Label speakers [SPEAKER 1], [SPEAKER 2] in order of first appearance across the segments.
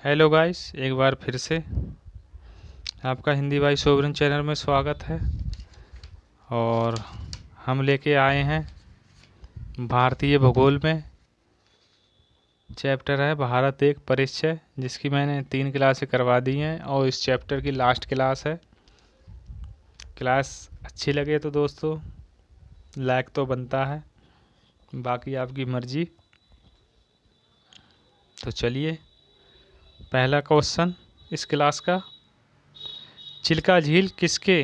[SPEAKER 1] Hello guys, एक बार फिर से आपका हिंदी भाई सोवरन चैनल में स्वागत है। और हम लेके आए हैं भारतीय भूगोल में चैप्टर है भारत एक परिचय, जिसकी मैंने 3 क्लासें करवा दी हैं और इस चैप्टर की लास्ट क्लास है। क्लास अच्छी लगे तो दोस्तों लाइक तो बनता है, बाकी आपकी मर्जी। तो चलिए, पहला क्वेश्चन इस क्लास का, चिल्का झील किसके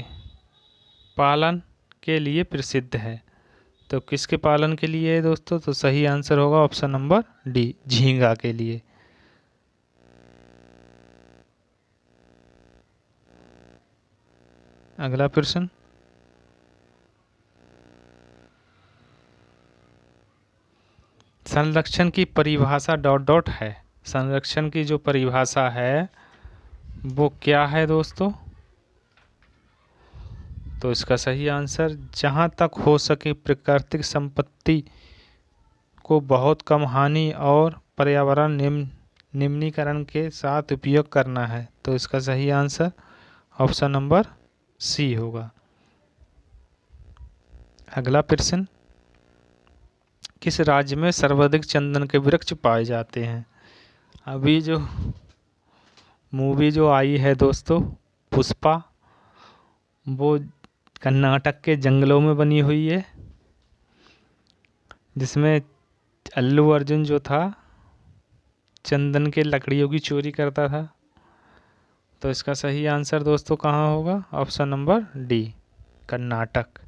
[SPEAKER 1] पालन के लिए प्रसिद्ध है? तो किसके पालन के लिए है दोस्तों? तो सही आंसर होगा ऑप्शन नंबर डी, झींगा के लिए। अगला प्रश्न, संरक्षण की परिभाषा डॉट डॉट है। संरक्षण की जो परिभाषा है वो क्या है दोस्तों? तो इसका सही आंसर, जहां तक हो सके प्राकृतिक संपत्ति को बहुत कम हानि और पर्यावरण निम्नीकरण के साथ उपयोग करना है। तो इसका सही आंसर ऑप्शन नंबर सी होगा। अगला प्रश्न, किस राज्य में सर्वाधिक चंदन के वृक्ष पाए जाते हैं? अभी जो मूवी जो आई है दोस्तों पुष्पा, वो कर्नाटक के जंगलों में बनी हुई है, जिसमें अल्लू अर्जुन जो था चंदन के लकड़ियों की चोरी करता था। तो इसका सही आंसर दोस्तों कहाँ होगा? Option number D, Karnataka.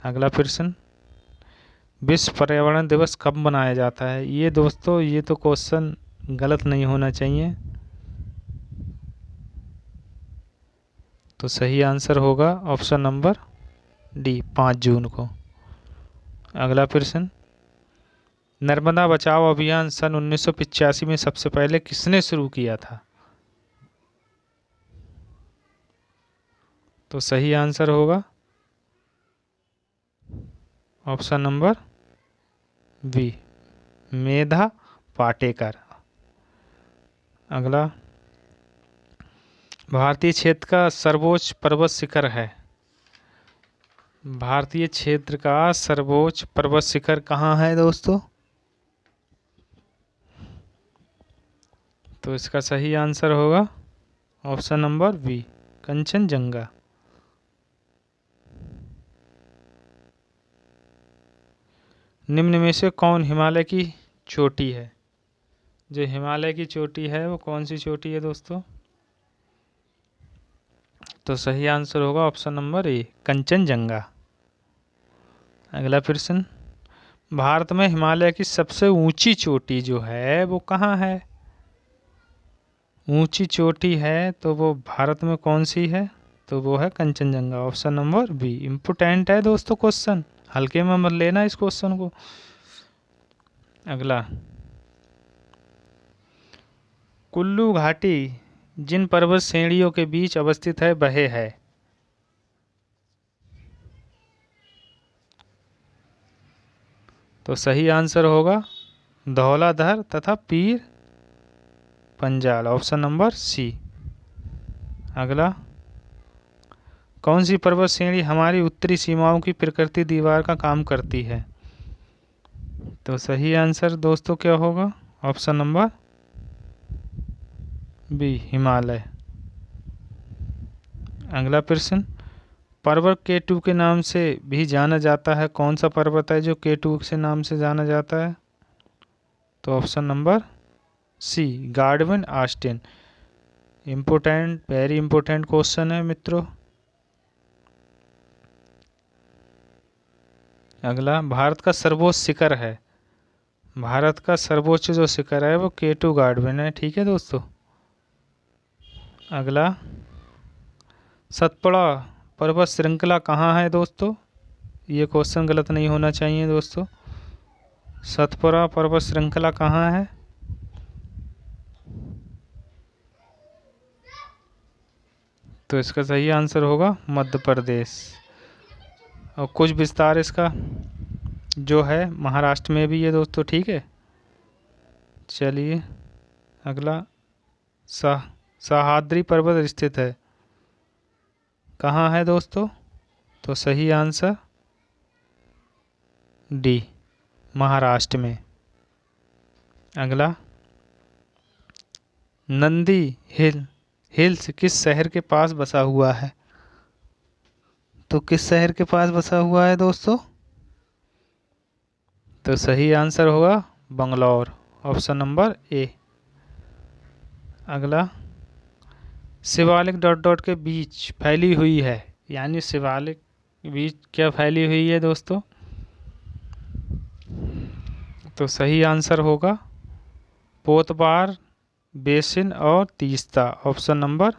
[SPEAKER 1] अगला प्रश्न, विश्व पर्यावरण दिवस कब मनाया जाता है? ये दोस्तों ये तो क्वेश्चन गलत नहीं होना चाहिए। तो सही आंसर होगा ऑप्शन नंबर डी, 5 जून को। अगला प्रश्न, नर्मदा बचाओ अभियान सन 1985 में सबसे पहले किसने शुरू किया था? तो सही आंसर होगा ऑप्शन नंबर बी, मेधा पाटेकर। अगला, भारतीय क्षेत्र का सर्वोच्च पर्वत शिखर है। भारतीय क्षेत्र का सर्वोच्च पर्वत शिखर कहाँ है दोस्तों? तो इसका सही आंसर होगा ऑप्शन नंबर बी, कंचनजंगा। निम्न में से कौन हिमालय की चोटी है? जो हिमालय की चोटी है वो कौन सी चोटी है दोस्तों? तो सही आंसर होगा ऑप्शन नंबर ए, कंचनजंगा। अगला प्रश्न, भारत में हिमालय की सबसे ऊंची चोटी जो है वो कहाँ है? ऊंची चोटी है तो वो भारत में कौन सी है? तो वो है Kanchenjunga, option number B. Important है दोस्तों क्वेश्चन, हल्के में मत लेना इस क्वेश्चन को। अगला, कुल्लू घाटी जिन पर्वत श्रेणियों के बीच अवस्थित है वह है? तो सही आंसर होगा धौलाधर तथा पीर पंजाल, ऑप्शन नंबर सी। अगला, कौन सी पर्वत श्रेणी हमारी उत्तरी सीमाओं की प्रकृति दीवार का काम करती है? तो सही आंसर दोस्तों क्या होगा? Option number B, Himalaya. अगला प्रश्न, पर्वत केटू के नाम से भी जाना जाता है, कौन सा पर्वत है जो केटू से नाम से जाना जाता है? तो option number C, Godwin Austen. Important, very important question है मित्रों। अगला, भारत का सर्वोच्च शिखर है। भारत का सर्वोच्च जो शिखर है वो केटू गार्डविन है, ठीक है दोस्तों। अगला, सतपुड़ा पर्वत श्रृंखला कहाँ है दोस्तों? ये क्वेश्चन गलत नहीं होना चाहिए दोस्तों। सतपुड़ा पर्वत श्रृंखला कहाँ है? तो इसका सही आंसर होगा मध्य प्रदेश। और कुछ विस्तार इसका जो है महाराष्ट्र में भी है दोस्तों, ठीक है। चलिए अगला, सह्याद्री पर्वत स्थित है? कहाँ है दोस्तों? तो सही आंसर डी, महाराष्ट्र में। अगला, नंदी हिल्स किस शहर के पास बसा हुआ है? तो किस शहर के पास बसा हुआ है दोस्तों? तो सही आंसर होगा बंगलौर, ऑप्शन नंबर ए। अगला, शिवालिक डॉट डॉट के बीच फैली हुई है, यानी शिवालिक के बीच क्या फैली हुई है दोस्तों? तो सही आंसर होगा पोतबार बेसिन और तीस्ता, ऑप्शन नंबर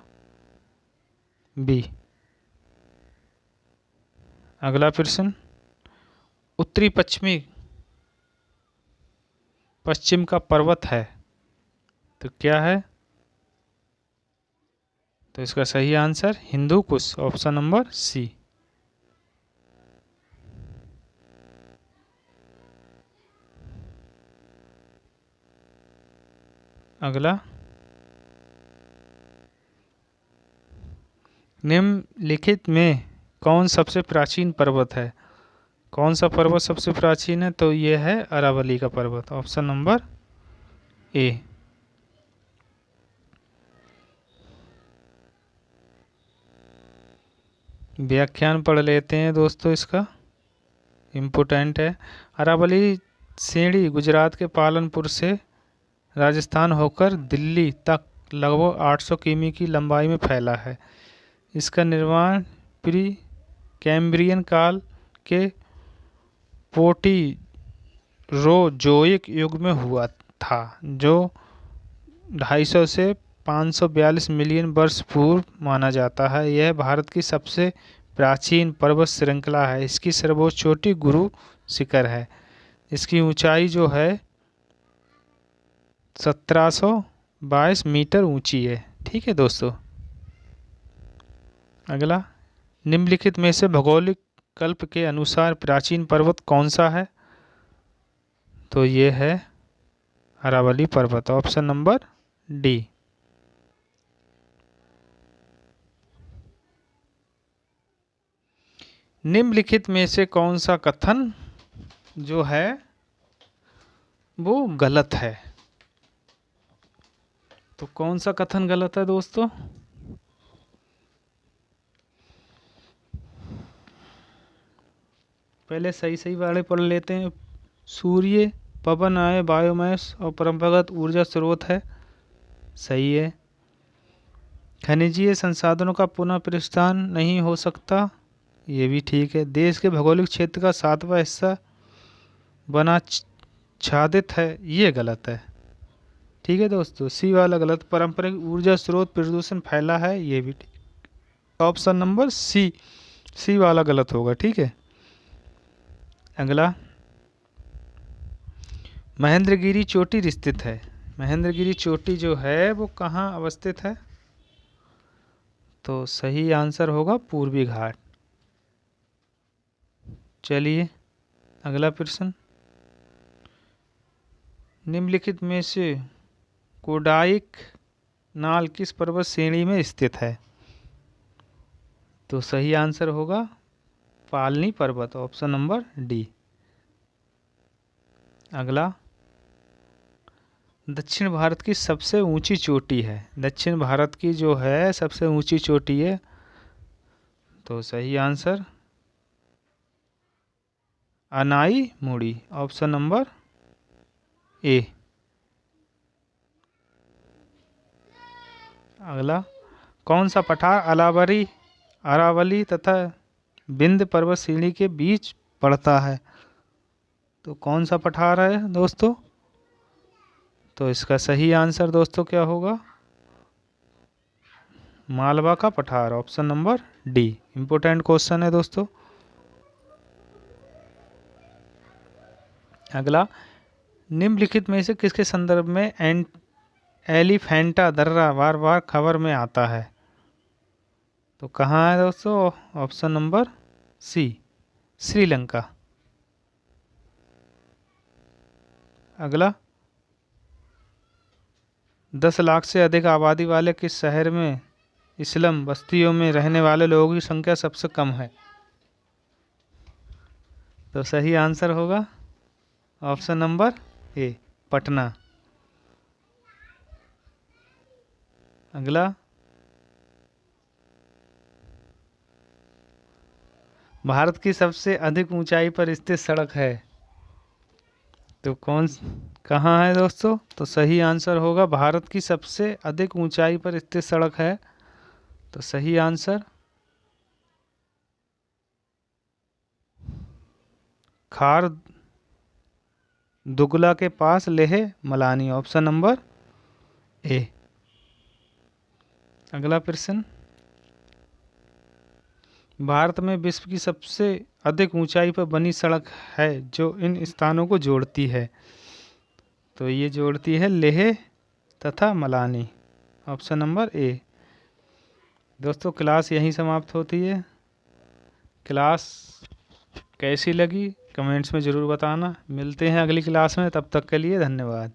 [SPEAKER 1] बी। अगला प्रश्न, उत्तरी पश्चिम का पर्वत है, तो क्या है? तो इसका सही answer Hindu Kush, option number सी। अगला, निम्नलिखित में कौन सबसे प्राचीन पर्वत है? कौन सा पर्वत सबसे प्राचीन है? तो ये है अरावली का पर्वत, ऑप्शन नंबर ए। व्याख्यान पढ़ लेते हैं दोस्तों, इसका इम्पोर्टेंट है। अरावली श्रेणी गुजरात के पालनपुर से राजस्थान होकर दिल्ली तक लगभग 800 किमी की लंबाई में फैला है। इसका निर्माण प्री कैम्ब्रियन काल के प्रोटीरोजोइक युग में हुआ था, जो 250 से 542 मिलियन वर्ष पूर्व माना जाता है। यह भारत की सबसे प्राचीन पर्वत श्रृंखला है। इसकी सर्वोच्च चोटी गुरु शिखर है। इसकी ऊंचाई जो है 1722 मीटर ऊंची है। ठीक है दोस्तों। अगला, निम्नलिखित में से भौगोलिक कल्प के अनुसार प्राचीन पर्वत कौन सा है? तो ये है अरावली पर्वत, ऑप्शन नंबर डी। निम्नलिखित में से कौन सा कथन जो है वो गलत है? तो कौन सा कथन गलत है दोस्तों? पहले सही सही वाले पढ़ लेते हैं। सूर्य, पवन आय, बायोमास और परंपरागत ऊर्जा स्रोत है, सही है। खनिजीय संसाधनों का पुनः प्रस्थान नहीं हो सकता, ये भी ठीक है। देश के भौगोलिक क्षेत्र का 7वां हिस्सा वनाच्छादित है, ये गलत है। ठीक है दोस्तों, सी वाला गलत। पारंपरिक ऊर्जा स्रोत प्रदूषण फैला है, ये भी ठीक। ऑप्शन नंबर सी वाला गलत होगा। ठीक है। अगला, महेंद्रगिरी चोटी स्थित है। महेंद्रगिरी चोटी जो है वो कहाँ अवस्थित है? तो सही आंसर होगा पूर्वी घाट। चलिए अगला प्रश्न, निम्नलिखित में से कोडाइक नाल किस पर्वत श्रेणी में स्थित है? तो सही आंसर होगा पालनी पर्वत, ऑप्शन नंबर डी। अगला, दक्षिण भारत की सबसे ऊंची चोटी है। दक्षिण भारत की जो है सबसे ऊंची चोटी है, तो सही आंसर अनाई मुड़ी, ऑप्शन नंबर ए। अगला, कौन सा पठार अरावली तथा विंध्य पर्वत श्रेणी के बीच पड़ता है? तो कौन सा पठार है दोस्तों? तो इसका सही आंसर दोस्तों क्या होगा? मालवा का पठार, option number D. Important question है दोस्तों। अगला, निम्नलिखित में से किसके संदर्भ में एलिफेंटा दर्रा बार बार खबर में आता है? तो कहाँ है दोस्तों? Option number C, Sri Lanka. अगला, 10 लाख से अधिक आबादी वाले किस शहर में स्लम बस्तियों में रहने वाले लोगों की संख्या सबसे कम है? तो सही आंसर होगा ऑप्शन नंबर ए, पटना। अगला, भारत की सबसे अधिक ऊंचाई पर स्थित सड़क है तो कहाँ है दोस्तों? तो सही आंसर होगा भारत की सबसे अधिक ऊंचाई पर स्थित सड़क है, तो सही आंसर खार दुगला के पास Leh Manali, option number A. अगला प्रश्न, भारत में विश्व की सबसे अधिक ऊंचाई पर बनी सड़क है जो इन स्थानों को जोड़ती है? तो ये जोड़ती है लेह तथा मलानी, ऑप्शन नंबर ए। दोस्तों क्लास यहीं समाप्त होती है। क्लास कैसी लगी कमेंट्स में ज़रूर बताना। मिलते हैं अगली क्लास में, तब तक के लिए धन्यवाद।